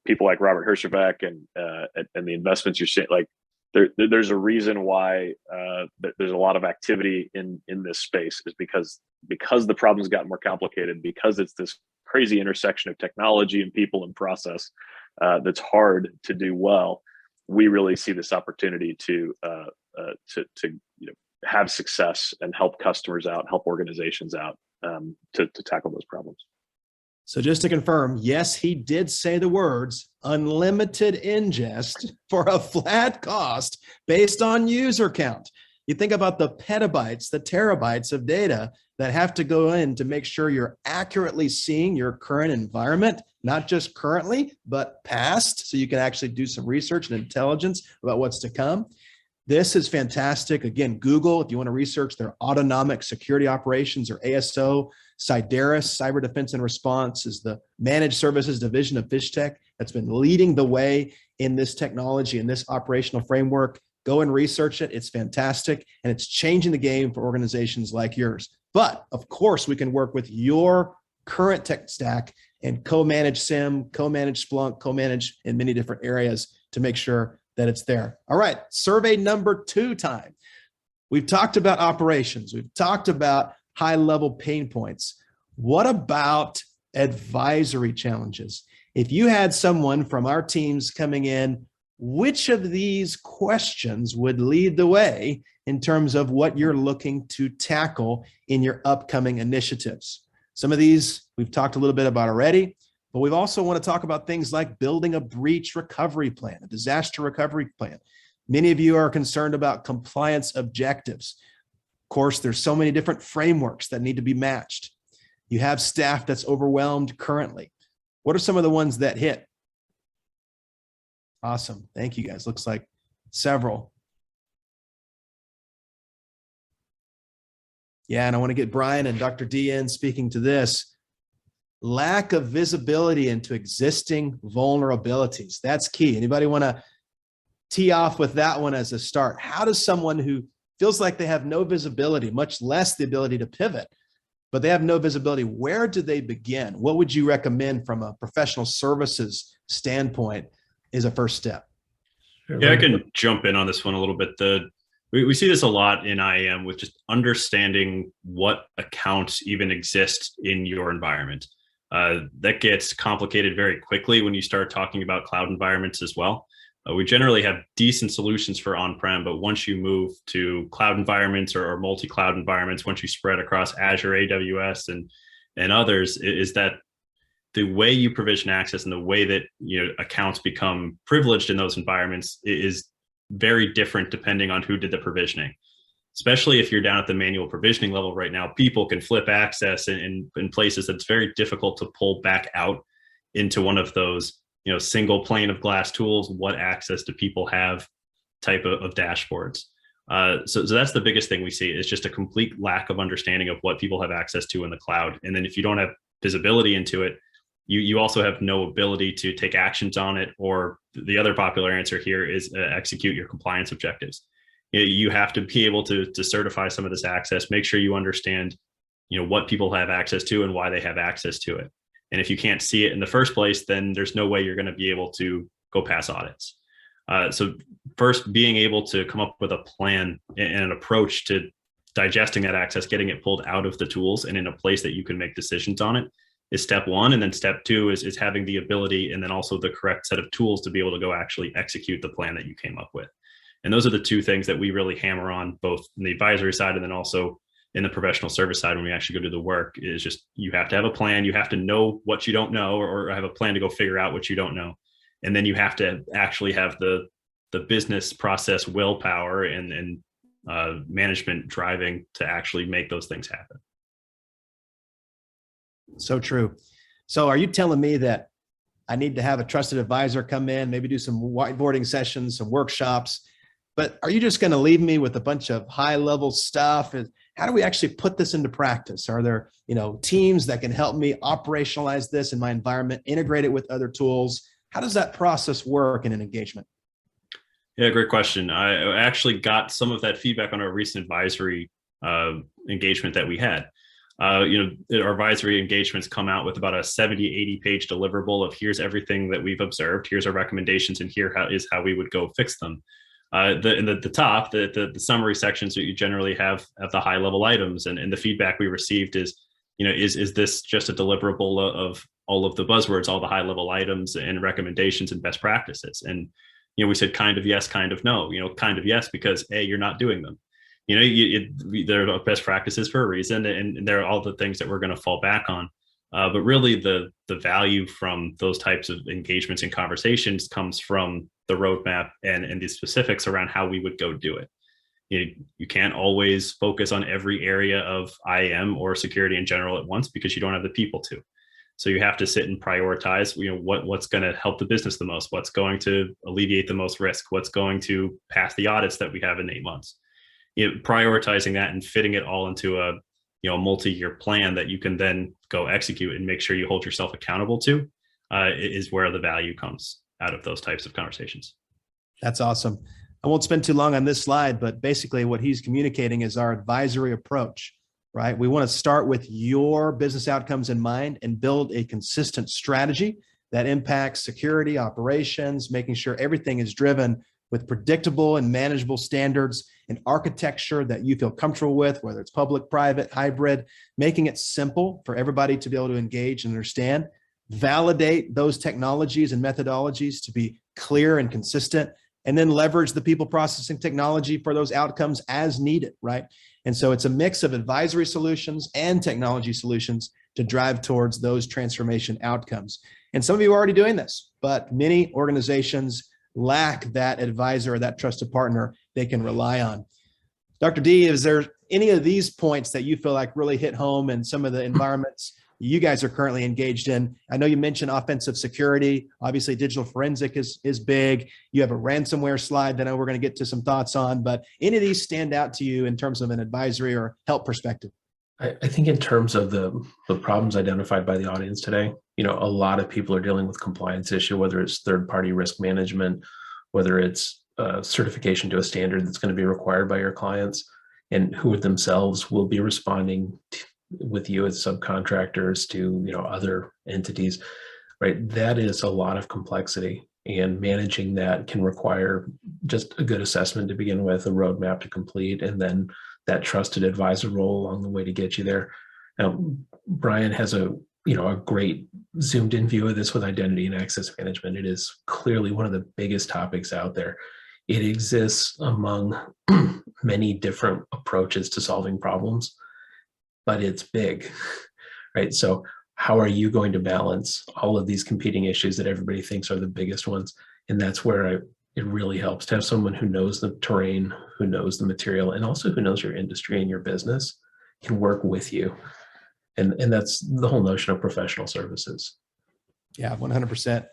people like Robert Herjavec and the investments you're seeing, like there's a reason why there's a lot of activity in this space, is because the problem's gotten more complicated, because it's this crazy intersection of technology and people and process that's hard to do well. We really see this opportunity to have success and help customers out, help organizations out to tackle those problems. So just to confirm, yes, he did say the words unlimited ingest for a flat cost based on user count. You think about the petabytes, the terabytes of data that have to go in to make sure you're accurately seeing your current environment, not just currently, but past, so you can actually do some research and intelligence about what's to come. This is fantastic. Again, Google, if you want to research their autonomic security operations, or ASO, Cyderis, Cyber Defense and Response, is the managed services division of Fishtech that's been leading the way in this technology and this operational framework. Go and research it. It's fantastic, and it's changing the game for organizations like yours. But of course, we can work with your current tech stack and co-manage SIM, co-manage Splunk, co-manage in many different areas to make sure that it's there. All right, survey number 2 time. We've talked about operations. We've talked about high-level pain points. What about advisory challenges? If you had someone from our teams coming in which of these questions would lead the way in terms of what you're looking to tackle in your upcoming initiatives? Some of these we've talked a little bit about already, but we also want to talk about things like building a breach recovery plan, a disaster recovery plan. Many of you are concerned about compliance objectives. Of course, there's so many different frameworks that need to be matched. You have staff that's overwhelmed currently. What are some of the ones that hit? Awesome. Thank you, guys. Looks like several. Yeah, and I want to get Brian and Dr. D in speaking to this. Lack of visibility into existing vulnerabilities. That's key. Anybody want to tee off with that one as a start? How does someone who feels like they have no visibility, much less the ability to pivot, but they have no visibility, where do they begin? What would you recommend from a professional services standpoint is a first step? Yeah, I can jump in on this one a little bit. We see this a lot in IAM with just understanding what accounts even exist in your environment. That gets complicated very quickly when you start talking about cloud environments as well. We generally have decent solutions for on-prem, but once you move to cloud environments or multi-cloud environments, once you spread across Azure, AWS, and others, is that the way you provision access and the way that accounts become privileged in those environments is very different depending on who did the provisioning. Especially if you're down at the manual provisioning level right now, people can flip access in places that's very difficult to pull back out into one of those single pane of glass tools. What access do people have type of dashboards? So that's the biggest thing we see is just a complete lack of understanding of what people have access to in the cloud. And then if you don't have visibility into it, you also have no ability to take actions on it. Or the other popular answer here is execute your compliance objectives. You have to be able to certify some of this access, make sure you understand what people have access to and why they have access to it. And if you can't see it in the first place, then there's no way you're going to be able to go pass audits. So first, being able to come up with a plan and an approach to digesting that access, getting it pulled out of the tools and in a place that you can make decisions on it is step one. And then step two is having the ability and then also the correct set of tools to be able to go actually execute the plan that you came up with. And those are the two things that we really hammer on, both in the advisory side and then also in the professional service side when we actually go do the work. Is just you have to have a plan, you have to know what you don't know, or have a plan to go figure out what you don't know. And then you have to actually have the business process willpower and management driving to actually make those things happen. So true. So are you telling me that I need to have a trusted advisor come in, maybe do some whiteboarding sessions, some workshops, but are you just going to leave me with a bunch of high level stuff? How do we actually put this into practice? Are there, teams that can help me operationalize this in my environment, integrate it with other tools? How does that process work in an engagement? Yeah, great question. I actually got some of that feedback on our recent advisory engagement that we had. Our advisory engagements come out with about a 70, 80 page deliverable of here's everything that we've observed, here's our recommendations, and here is how we would go fix them. The top, the summary sections that you generally have at the high level items, and the feedback we received is, is this just a deliverable of all of the buzzwords, all the high level items and recommendations and best practices? And, we said kind of yes, kind of no, kind of yes, because A, you're not doing them. They're best practices for a reason, and they're all the things that we're going to fall back on. But really the value from those types of engagements and conversations comes from the roadmap and the specifics around how we would go do it. You can't always focus on every area of IAM or security in general at once because you don't have the people to. So you have to sit and prioritize, what's going to help the business the most, what's going to alleviate the most risk, what's going to pass the audits that we have in 8 months. Prioritizing that and fitting it all into a multi-year plan that you can then go execute and make sure you hold yourself accountable to is where the value comes out of those types of conversations. That's awesome. I won't spend too long on this slide, but basically what he's communicating is our advisory approach, right? We want to start with your business outcomes in mind and build a consistent strategy that impacts security, operations, making sure everything is driven with predictable and manageable standards and architecture that you feel comfortable with, whether it's public, private, hybrid, making it simple for everybody to be able to engage and understand. validate those technologies and methodologies to be clear and consistent, and then leverage the people processing technology for those outcomes as needed, right? And so it's a mix of advisory solutions and technology solutions to drive towards those transformation outcomes. And some of you are already doing this, but many organizations lack that advisor or that trusted partner they can rely on. Dr. D, is there any of these points that you feel like really hit home in some of the environments you guys are currently engaged in? I know you mentioned offensive security. Obviously, digital forensic is big. You have a ransomware slide that I know we're going to get to some thoughts on, but any of these stand out to you in terms of an advisory or help perspective? I think in terms of the problems identified by the audience today, a lot of people are dealing with compliance issue, whether it's third-party risk management, whether it's certification to a standard that's going to be required by your clients, and who themselves will be responding with you as subcontractors to other entities, right? That is a lot of complexity, and managing that can require just a good assessment to begin with, a roadmap to complete, and then that trusted advisor role along the way to get you there. Now, Brian has a great zoomed in view of this with identity and access management. It is clearly one of the biggest topics out there. It exists among many different approaches to solving problems, but it's big, right? So how are you going to balance all of these competing issues that everybody thinks are the biggest ones? And that's where it really helps to have someone who knows the terrain, who knows the material, and also who knows your industry and your business, can work with you. And that's the whole notion of professional services. Yeah, 100%.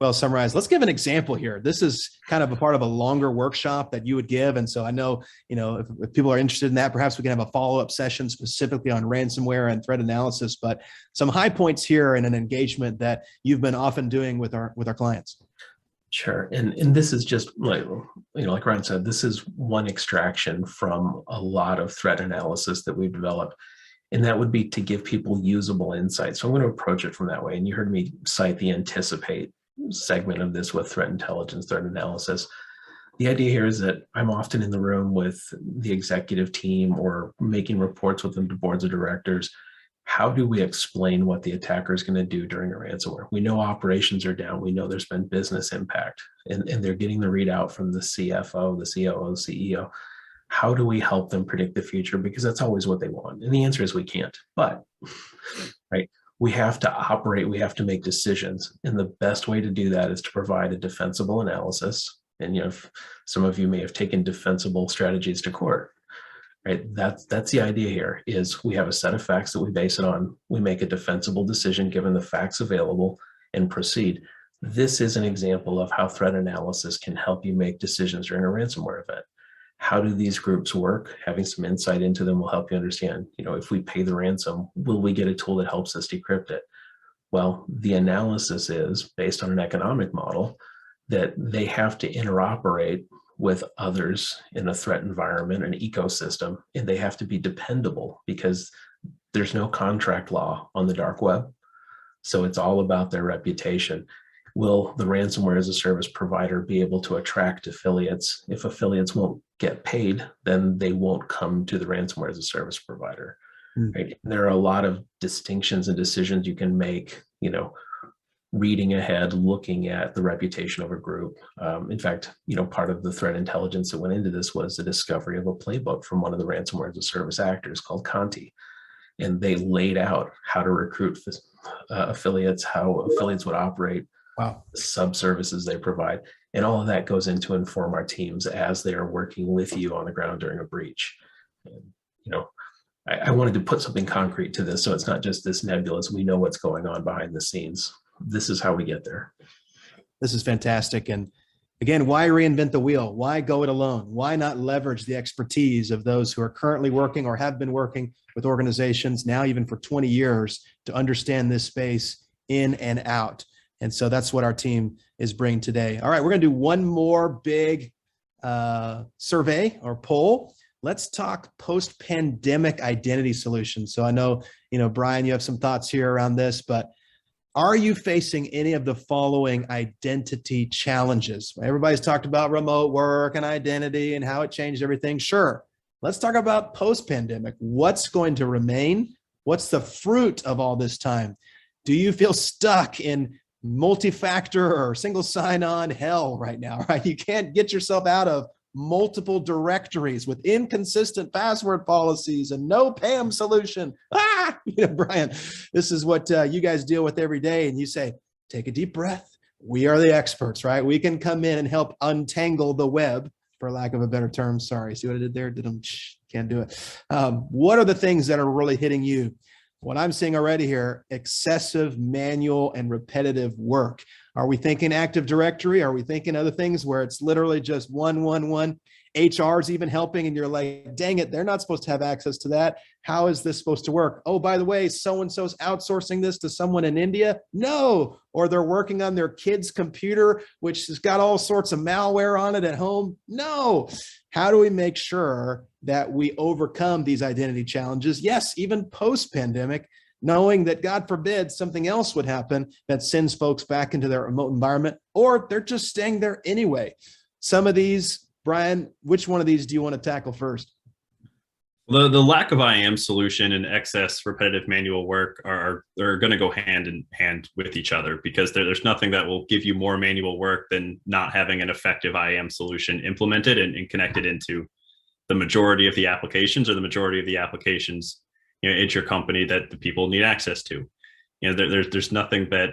Well summarized. Let's give an example here. This is kind of a part of a longer workshop that you would give. And so I know, if people are interested in that, perhaps we can have a follow-up session specifically on ransomware and threat analysis, but some high points here in an engagement that you've been often doing with our clients. Sure. And this is just like Ryan said, this is one extraction from a lot of threat analysis that we've developed. And that would be to give people usable insights. So I'm going to approach it from that way. And you heard me cite the anticipate segment of this with threat intelligence, threat analysis. The idea here is that I'm often in the room with the executive team or making reports with them to boards of directors. How do we explain what the attacker is going to do during a ransomware? We know operations are down. We know there's been business impact, and they're getting the readout from the CFO, the COO, CEO. How do we help them predict the future? Because that's always what they want. And the answer is we can't. But, right, we have to operate. We have to make decisions. And the best way to do that is to provide a defensible analysis. And, some of you may have taken defensible strategies to court. Right, that's the idea here. Is we have a set of facts that we base it on. We make a defensible decision given the facts available and proceed. This is an example of how threat analysis can help you make decisions during a ransomware event. How do these groups work? Having some insight into them will help you understand, if we pay the ransom, will we get a tool that helps us decrypt it? Well, the analysis is based on an economic model that they have to interoperate with others in a threat environment, an ecosystem, and they have to be dependable because there's no contract law on the dark web. So it's all about their reputation. Will the ransomware as a service provider be able to attract affiliates? If affiliates won't get paid, then they won't come to the ransomware as a service provider. Right? There are a lot of distinctions and decisions you can make, reading ahead, looking at the reputation of a group. In fact, part of the threat intelligence that went into this was the discovery of a playbook from one of the ransomware as a service actors called Conti. And they laid out how to recruit affiliates, how affiliates would operate, wow, sub-services they provide. And all of that goes in to inform our teams as they are working with you on the ground during a breach. And, I wanted to put something concrete to this so it's not just this nebulous, we know what's going on behind the scenes. This is how we get there. This is fantastic. And again, why reinvent the wheel? Why go it alone? Why not leverage the expertise of those who are currently working or have been working with organizations now even for 20 years to understand this space in and out? And so that's what our team is bringing today. All right, we're going to do one more big survey or poll. Let's talk post-pandemic identity solutions. So I know, Brian, you have some thoughts here around this, but are you facing any of the following identity challenges? Everybody's talked about remote work and identity and how it changed everything. Sure. Let's talk about post-pandemic. What's going to remain? What's the fruit of all this time? Do you feel stuck in multi-factor or single sign-on hell right now, right? You can't get yourself out of multiple directories with inconsistent password policies and no PAM solution. Brian, this is what you guys deal with every day. And you say, take a deep breath. We are the experts, right? We can come in and help untangle the web, for lack of a better term. Sorry, see what I did there? Can't do it. What are the things that are really hitting you? What I'm seeing already here, excessive manual and repetitive work. Are we thinking Active Directory? Are we thinking other things where it's literally just 111? HR's even helping and you're like, dang it, they're not supposed to have access to that. How is this supposed to work? Oh, by the way, so-and-so's outsourcing this to someone in India? No. Or they're working on their kid's computer, which has got all sorts of malware on it at home? No. How do we make sure that we overcome these identity challenges? Yes, even post-pandemic, knowing that God forbid something else would happen that sends folks back into their remote environment, or they're just staying there anyway. Some of these, Brian, which one of these do you want to tackle first? The lack of IAM solution and excess repetitive manual work are going to go hand in hand with each other, because there's nothing that will give you more manual work than not having an effective IAM solution implemented and connected into the majority of the applications, or the majority of the applications, at your company that the people need access to. There's nothing that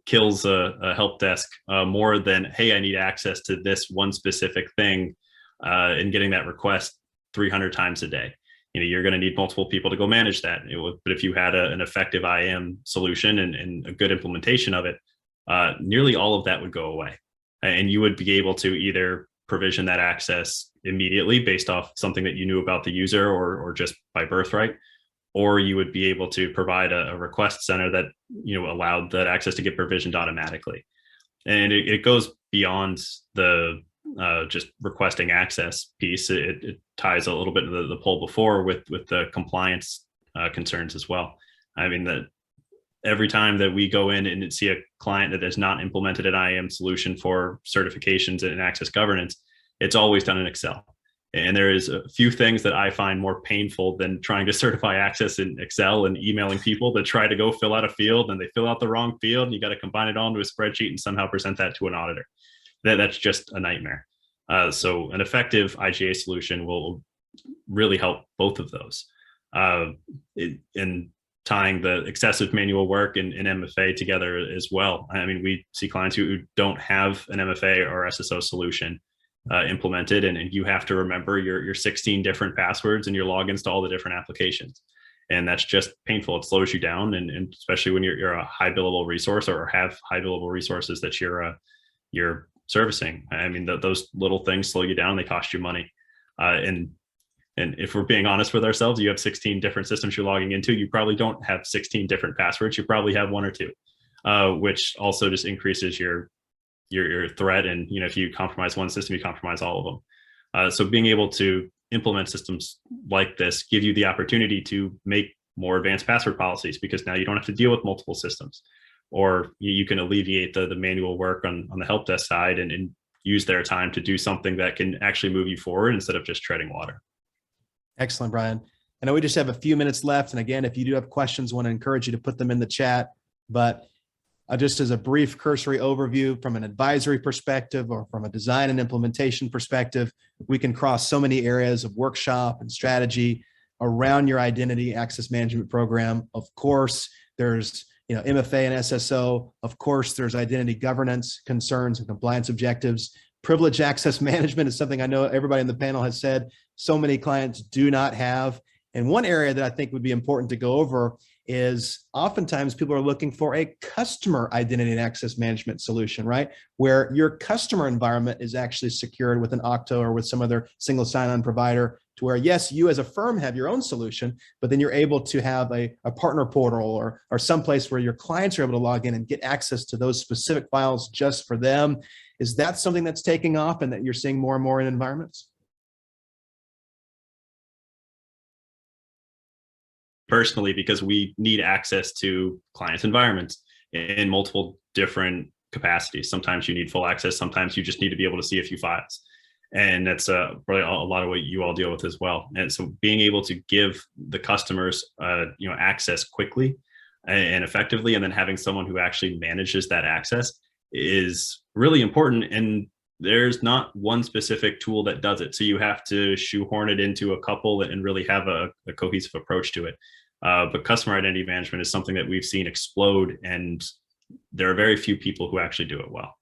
kills a help desk more than, hey, I need access to this one specific thing, and getting that request 300 times a day. You're going to need multiple people to go manage that. But if you had an effective IAM solution and a good implementation of it, nearly all of that would go away. And you would be able to either provision that access immediately based off something that you knew about the user, or just by birthright, or you would be able to provide a request center that allowed that access to get provisioned automatically. And it goes beyond the just requesting access piece. It ties a little bit to the poll before with the compliance concerns as well. I mean, that every time that we go in and see a client that has not implemented an IAM solution for certifications and access governance, it's always done in Excel. And there is a few things that I find more painful than trying to certify access in Excel and emailing people that try to go fill out a field and they fill out the wrong field, and you got to combine it all into a spreadsheet and somehow present that to an auditor. That's just a nightmare. So an effective IGA solution will really help both of those. In tying the excessive manual work and MFA together as well. I mean, we see clients who don't have an MFA or SSO solution implemented, and you have to remember your 16 different passwords and your logins to all the different applications. And that's just painful. It slows you down, and especially when you're a high billable resource or have high billable resources that you're servicing. I mean, those little things slow you down. They cost you money. And if we're being honest with ourselves, you have 16 different systems you're logging into. You probably don't have 16 different passwords. You probably have one or two, which also just increases your threat. And if you compromise one system, you compromise all of them. So being able to implement systems like this give you the opportunity to make more advanced password policies, because now you don't have to deal with multiple systems, or you can alleviate the manual work on the help desk side and use their time to do something that can actually move you forward instead of just treading water. Excellent, Brian. I know we just have a few minutes left. And again, if you do have questions, I want to encourage you to put them in the chat. But just as a brief cursory overview from an advisory perspective or from a design and implementation perspective, we can cross so many areas of workshop and strategy around your identity access management program. Of course, there's MFA and SSO. Of course, there's identity governance concerns and compliance objectives. Privileged access management is something I know everybody in the panel has said so many clients do not have. And one area that I think would be important to go over is oftentimes people are looking for a customer identity and access management solution, right? Where your customer environment is actually secured with an Okta or with some other single sign-on provider, to where, yes, you as a firm have your own solution, but then you're able to have a partner portal or someplace where your clients are able to log in and get access to those specific files just for them. Is that something that's taking off and that you're seeing more and more in environments? Personally, because we need access to client environments in multiple different capacities. Sometimes you need full access. Sometimes you just need to be able to see a few files. And that's probably a lot of what you all deal with as well. And so being able to give the customers access quickly and effectively, and then having someone who actually manages that access is really important. And there's not one specific tool that does it. So you have to shoehorn it into a couple and really have a cohesive approach to it. But customer identity management is something that we've seen explode, and there are very few people who actually do it well.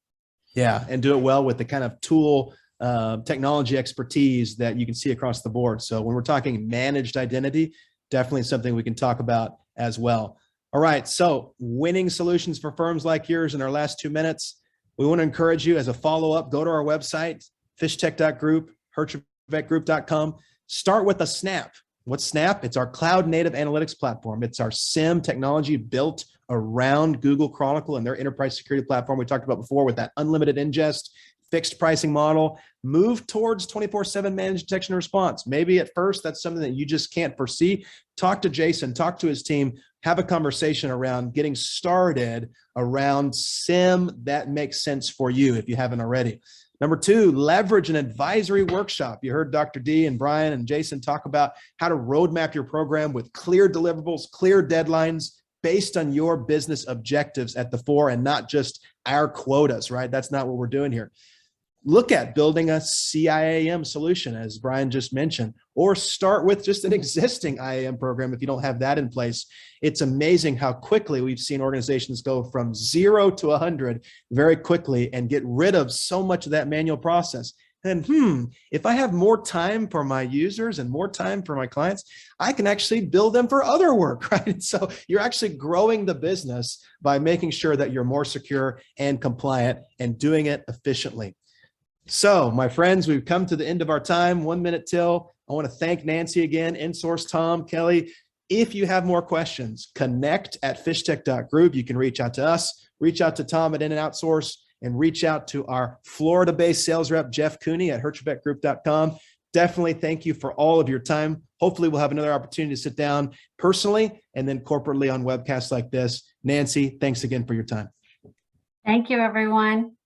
Yeah, and do it well with the kind of tool technology expertise that you can see across the board. So when we're talking managed identity, definitely something we can talk about as well. All right, so winning solutions for firms like yours in our last 2 minutes. We want to encourage you as a follow-up, go to our website, fishtech.group, herjavecgroup.com. Start with a Snap. What's Snap? It's our cloud-native analytics platform. It's our SIEM technology built around Google Chronicle and their enterprise security platform we talked about before with that unlimited ingest, fixed pricing model. Move towards 24/7 managed detection and response. Maybe at first that's something that you just can't foresee. Talk to Jason, talk to his team, have a conversation around getting started around SIEM that makes sense for you if you haven't already. Number 2, leverage an advisory workshop. You heard Dr. D and Brian and Jason talk about how to roadmap your program with clear deliverables, clear deadlines based on your business objectives at the fore and not just our quotas, right? That's not what we're doing here. Look at building a CIAM solution, as Brian just mentioned, or start with just an existing IAM program if you don't have that in place. It's amazing how quickly we've seen organizations go from 0 to 100 very quickly and get rid of so much of that manual process. And if I have more time for my users and more time for my clients, I can actually bill them for other work, right? So you're actually growing the business by making sure that you're more secure and compliant and doing it efficiently. So my friends, we've come to the end of our time, 1 minute till. I want to thank Nancy again, InSource, Tom, Kelly. If you have more questions, connect@fishtech.group. You can reach out to us, reach out to Tom at InOutsource, and reach out to our Florida-based sales rep, Jeff Cooney at herjavecgroup.com. Definitely thank you for all of your time. Hopefully we'll have another opportunity to sit down personally and then corporately on webcasts like this. Nancy, thanks again for your time. Thank you, everyone.